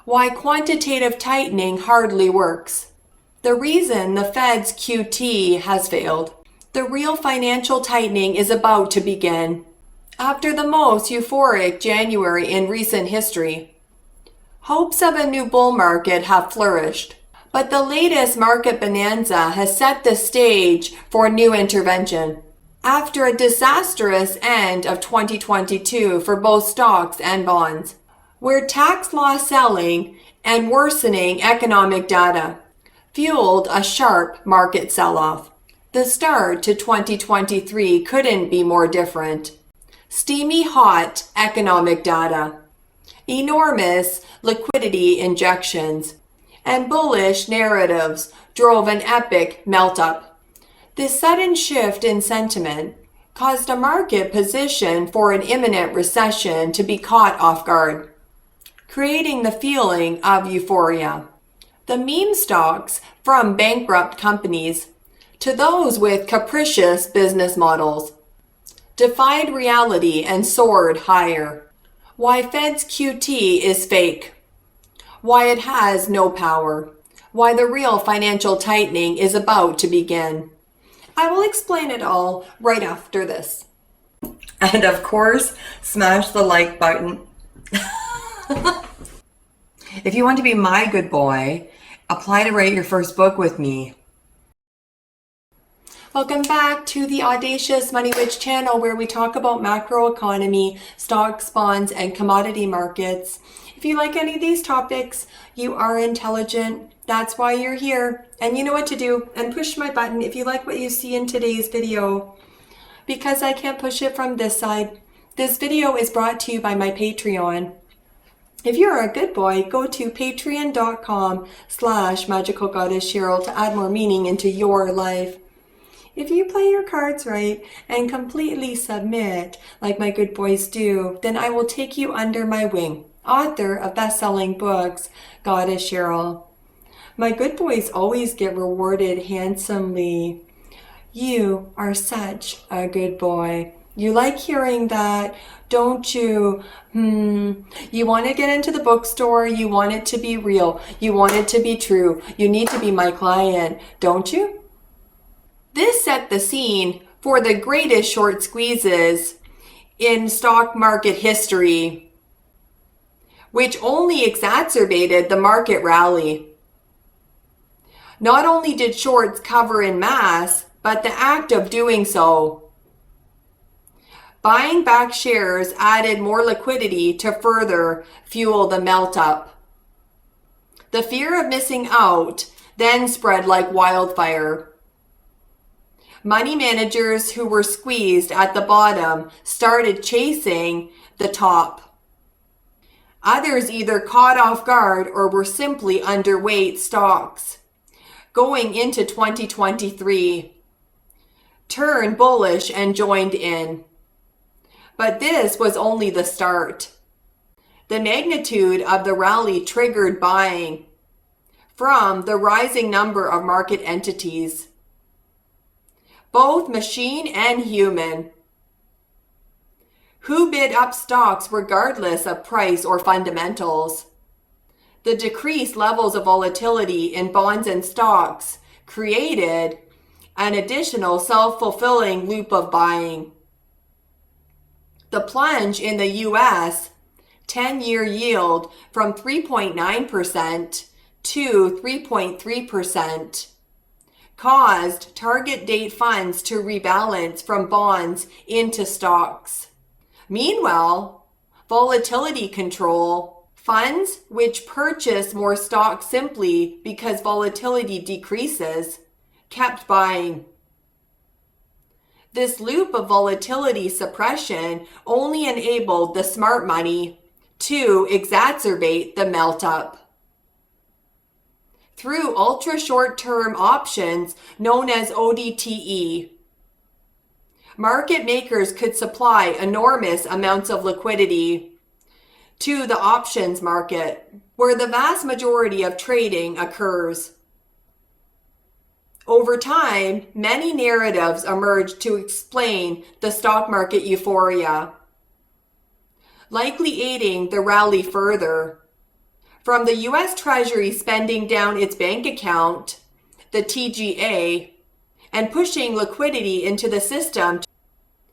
Why quantitative tightening hardly works. The reason the Fed's QT has failed. The real financial tightening is about to begin. After the most euphoric January in recent history, hopes of a new bull market have flourished, but the latest market bonanza has set the stage for new intervention. After a disastrous end of 2022 for both stocks and bonds, where tax loss selling and worsening economic data fueled a sharp market sell-off. The start to 2023 couldn't be more different. Steamy hot economic data, enormous liquidity injections, and bullish narratives drove an epic melt-up. This sudden shift in sentiment caused a market position for an imminent recession to be caught off guard, creating the feeling of euphoria. The meme stocks, from bankrupt companies to those with capricious business models, defied reality and soared higher. Why Fed's QT is fake. Why it has no power. Why the real financial tightening is about to begin. I will explain it all right after this. And of course, smash the like button. If you want to be my good boy, apply to write your first book with me. Welcome back to the Audacious Money Witch channel, where we talk about macroeconomy, stocks, bonds, and commodity markets. If you like any of these topics, you are intelligent. That's why you're here. And you know what to do. And push my button if you like what you see in today's video, because I can't push it from this side. This video is brought to you by my Patreon. If you're a good boy, go to patreon.com/magicalgoddesscheryl to add more meaning into your life. If you play your cards right and completely submit like my good boys do, then I will take you under my wing. Author of best-selling books, Goddess Cheryl. My good boys always get rewarded handsomely. You are such a good boy. You like hearing that, don't you? You want to get into the bookstore. You want it to be real. You want it to be true. You need to be my client, don't you? This set the scene for the greatest short squeezes in stock market history, which only exacerbated the market rally. Not only did shorts cover in mass, but the act of doing so, buying back shares, added more liquidity to further fuel the melt-up. The fear of missing out then spread like wildfire. Money managers who were squeezed at the bottom started chasing the top. Others either caught off guard or were simply underweight stocks. Going into 2023, turned bullish and joined in. But this was only the start. The magnitude of the rally triggered buying from the rising number of market entities, both machine and human, who bid up stocks regardless of price or fundamentals. The decreased levels of volatility in bonds and stocks created an additional self-fulfilling loop of buying. The plunge in the U.S. 10-year yield from 3.9% to 3.3% caused target date funds to rebalance from bonds into stocks. Meanwhile, volatility control, funds which purchase more stocks simply because volatility decreases, kept buying. This loop of volatility suppression only enabled the smart money to exacerbate the melt-up. Through ultra short-term options known as ODTE, market makers could supply enormous amounts of liquidity to the options market, where the vast majority of trading occurs. Over time, many narratives emerged to explain the stock market euphoria, likely aiding the rally further. From the U.S. Treasury spending down its bank account, the TGA, and pushing liquidity into the system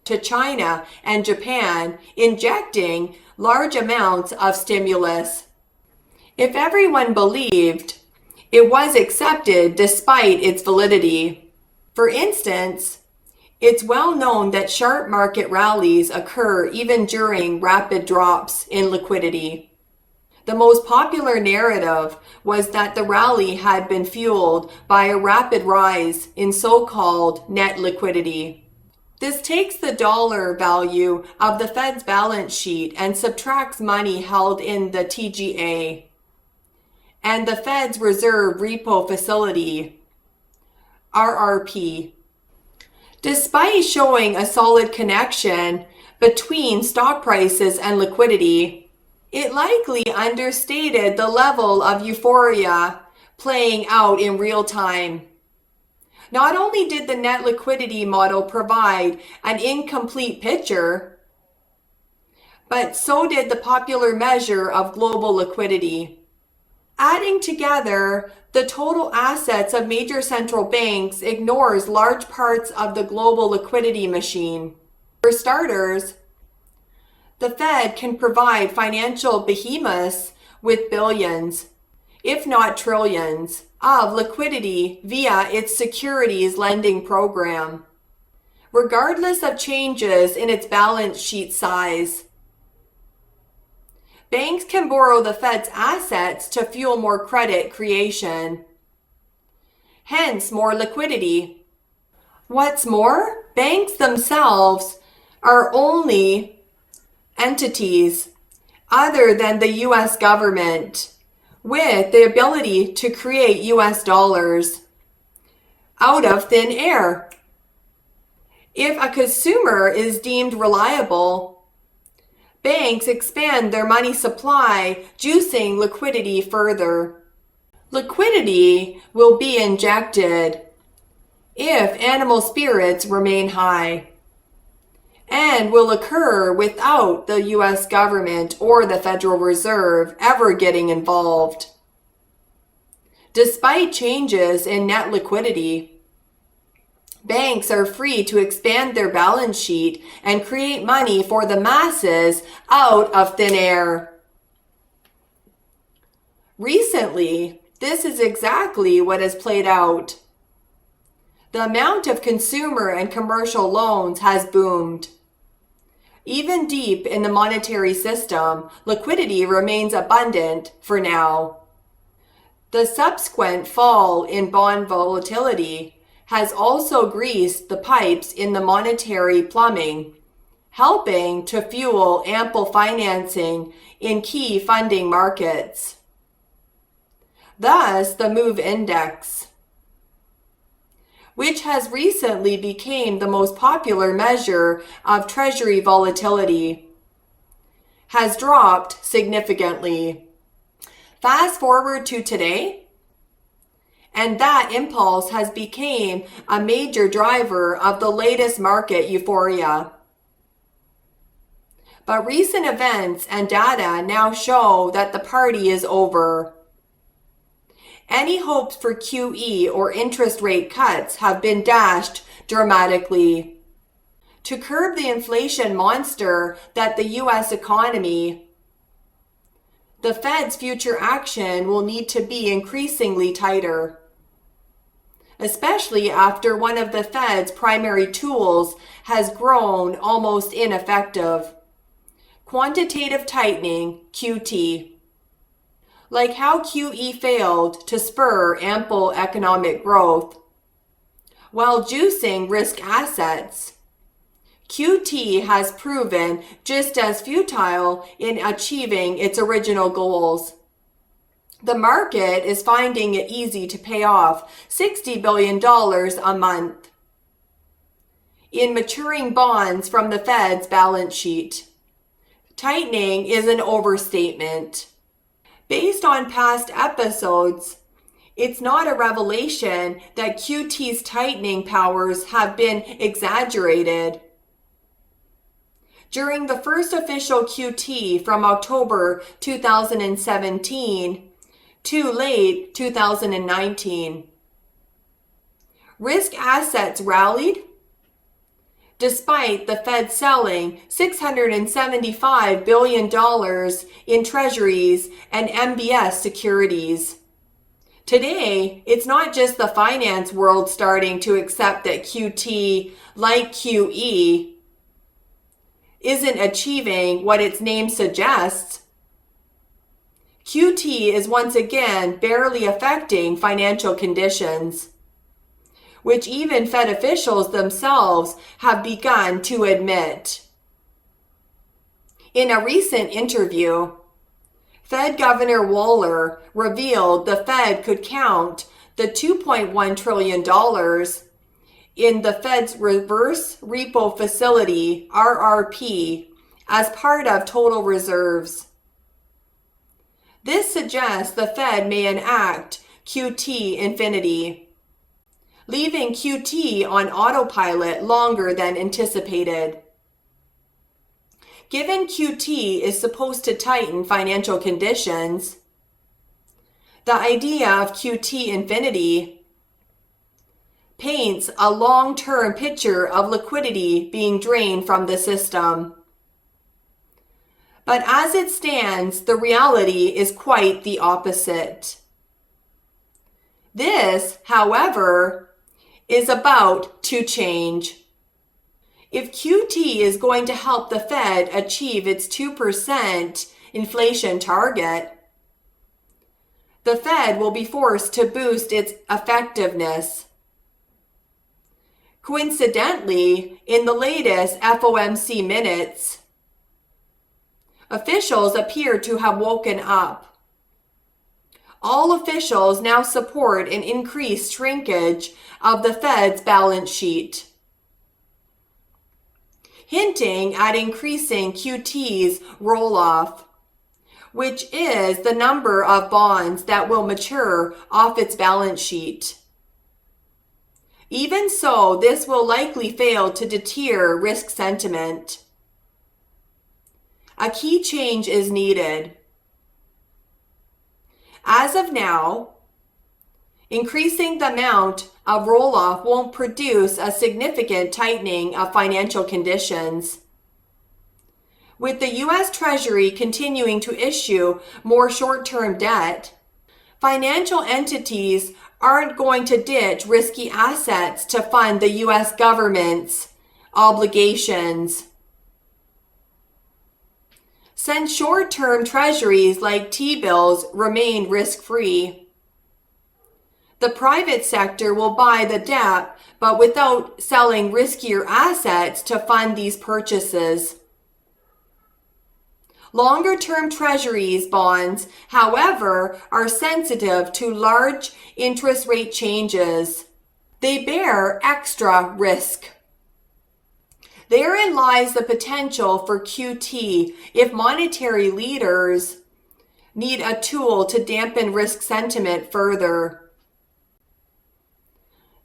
to China and Japan, injecting large amounts of stimulus. If everyone believed, it was accepted despite its validity. For instance, it's well known that sharp market rallies occur even during rapid drops in liquidity. The most popular narrative was that the rally had been fueled by a rapid rise in so-called net liquidity. This takes the dollar value of the Fed's balance sheet and subtracts money held in the TGA and the Fed's Reserve Repo Facility, RRP. Despite showing a solid connection between stock prices and liquidity, it likely understated the level of euphoria playing out in real time. Not only did the net liquidity model provide an incomplete picture, but so did the popular measure of global liquidity. Adding together the total assets of major central banks ignores large parts of the global liquidity machine. For starters, the Fed can provide financial behemoths with billions, if not trillions, of liquidity via its securities lending program, regardless of changes in its balance sheet size. Banks can borrow the Fed's assets to fuel more credit creation, hence more liquidity. What's more, banks themselves are only entities other than the U.S. government with the ability to create U.S. dollars out of thin air. If a consumer is deemed reliable, banks expand their money supply, juicing liquidity further. Liquidity will be injected if animal spirits remain high, and will occur without the U.S. government or the Federal Reserve ever getting involved. Despite changes in net liquidity, banks are free to expand their balance sheet and create money for the masses out of thin air. Recently, this is exactly what has played out. The amount of consumer and commercial loans has boomed. Even deep in the monetary system, liquidity remains abundant for now. The subsequent fall in bond volatility has also greased the pipes in the monetary plumbing, helping to fuel ample financing in key funding markets. Thus, the MOVE Index, which has recently become the most popular measure of Treasury volatility, has dropped significantly. Fast forward to today, and that impulse has become a major driver of the latest market euphoria. But recent events and data now show that the party is over. Any hopes for QE or interest rate cuts have been dashed dramatically. To curb the inflation monster that the U.S. economy, the Fed's future action will need to be increasingly tighter, especially after one of the Fed's primary tools has grown almost ineffective: quantitative tightening, QT. Like how QE failed to spur ample economic growth while juicing risk assets, QT has proven just as futile in achieving its original goals. The market is finding it easy to pay off $60 billion a month in maturing bonds from the Fed's balance sheet. Tightening is an overstatement. Based on past episodes, it's not a revelation that QT's tightening powers have been exaggerated. During the first official QT from October 2017 to late 2019. Risk assets rallied despite the Fed selling $675 billion in treasuries and MBS securities. Today, it's not just the finance world starting to accept that QT, like QE, isn't achieving what its name suggests. QT is once again barely affecting financial conditions, which even Fed officials themselves have begun to admit. In a recent interview, Fed Governor Waller revealed the Fed could count the $2.1 trillion in the Fed's reverse repo facility, RRP, as part of total reserves. This suggests the Fed may enact QT infinity, leaving QT on autopilot longer than anticipated. Given QT is supposed to tighten financial conditions, the idea of QT infinity paints a long-term picture of liquidity being drained from the system. But as it stands, the reality is quite the opposite. This, however, is about to change. If QT is going to help the Fed achieve its 2% inflation target, the Fed will be forced to boost its effectiveness. Coincidentally, in the latest FOMC minutes, officials appear to have woken up. All officials now support an increased shrinkage of the Fed's balance sheet, hinting at increasing QT's roll-off, which is the number of bonds that will mature off its balance sheet. Even so, this will likely fail to deter risk sentiment. A key change is needed. As of now, increasing the amount of roll-off won't produce a significant tightening of financial conditions. With the U.S. Treasury continuing to issue more short-term debt, financial entities aren't going to ditch risky assets to fund the U.S. government's obligations. Since short-term treasuries like T-bills remain risk-free, the private sector will buy the debt, but without selling riskier assets to fund these purchases. Longer-term treasuries bonds, however, are sensitive to large interest rate changes. They bear extra risk. Therein lies the potential for QT if monetary leaders need a tool to dampen risk sentiment further.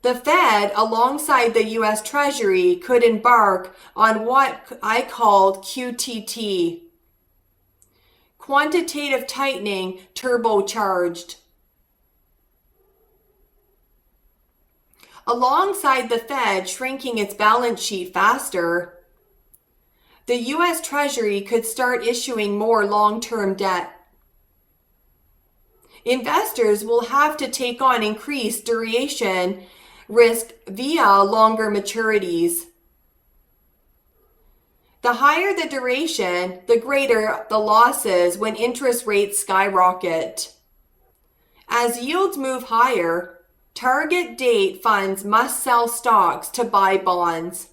The Fed, alongside the U.S. Treasury, could embark on what I called QTT, Quantitative Tightening Turbocharged. Alongside the Fed shrinking its balance sheet faster, the U.S. Treasury could start issuing more long-term debt. Investors will have to take on increased duration risk via longer maturities. The higher the duration, the greater the losses when interest rates skyrocket. As yields move higher, target date funds must sell stocks to buy bonds.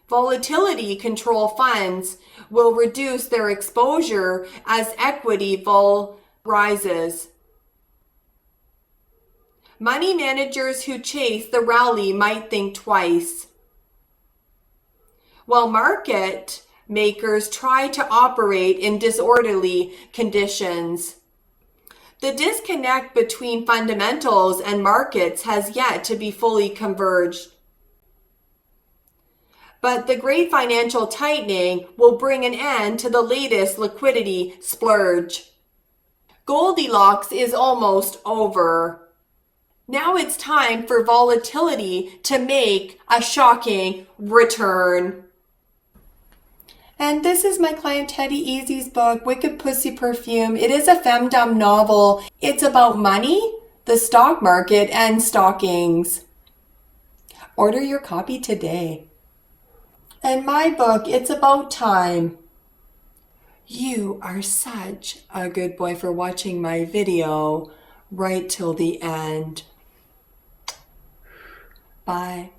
Volatility control funds will reduce their exposure as equity vol rises. Money managers who chase the rally might think twice, while market makers try to operate in disorderly conditions. The disconnect between fundamentals and markets has yet to be fully converged. But the great financial tightening will bring an end to the latest liquidity splurge. Goldilocks is almost over. Now it's time for volatility to make a shocking return. And this is my client Teddy Eazzy's book, Wicked Pussy Perfume. It is a femdom novel. It's about money, the stock market, and stockings. Order your copy today. And my book, It's About Time. You are such a good boy for watching my video right till the end. Bye.